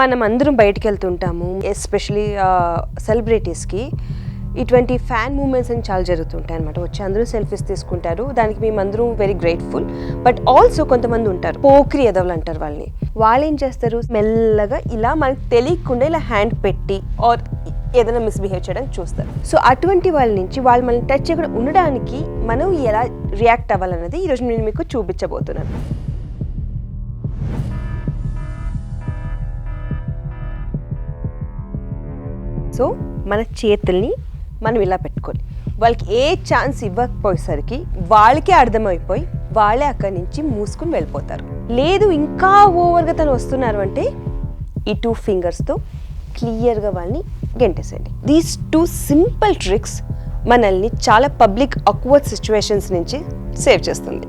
మనం అందరం బయటికి వెళ్తుంటాము, ఎస్పెషలీ సెలబ్రిటీస్కి ఇటువంటి ఫ్యాన్ మూమెంట్స్ అని చాలా జరుగుతుంటాయి అనమాట. వచ్చి అందరూ సెల్ఫీస్ తీసుకుంటారు, దానికి మేమందరం వెరీ గ్రేట్ఫుల్. బట్ ఆల్సో కొంతమంది ఉంటారు పోక్రి ఎదవలు అంటారు వాళ్ళని. వాళ్ళు ఏం చేస్తారు, మెల్లగా ఇలా మనకు తెలియకుండా ఇలా హ్యాండ్ పెట్టి ఆర్ ఏదైనా మిస్బిహేవ్ చేయడానికి చూస్తారు. సో అటువంటి వాళ్ళ నుంచి వాళ్ళు మనల్ని టచ్ చేయకుండా ఉండడానికి మనం ఎలా రియాక్ట్ అవ్వాలన్నది ఈరోజు నేను మీకు చూపించబోతున్నాను. సో మన చేతుల్ని మనం ఇలా పెట్టుకోవాలి. వాళ్ళకి ఏ ఛాన్స్ ఇవ్వకపోయేసరికి వాళ్ళకే అర్థమైపోయి వాళ్ళే అక్కడి నుంచి మూసుకుని వెళ్ళిపోతారు. లేదు ఇంకా ఓవర్గా తను వస్తున్నారు అంటే ఈ 2 ఫింగర్స్తో క్లియర్గా వాళ్ళని గెంటేసేయండి. దీస్ 2 సింపుల్ ట్రిక్స్ మనల్ని చాలా పబ్లిక్ ఆక్వర్డ్ సిచ్యువేషన్స్ నుంచి సేవ్ చేస్తుంది.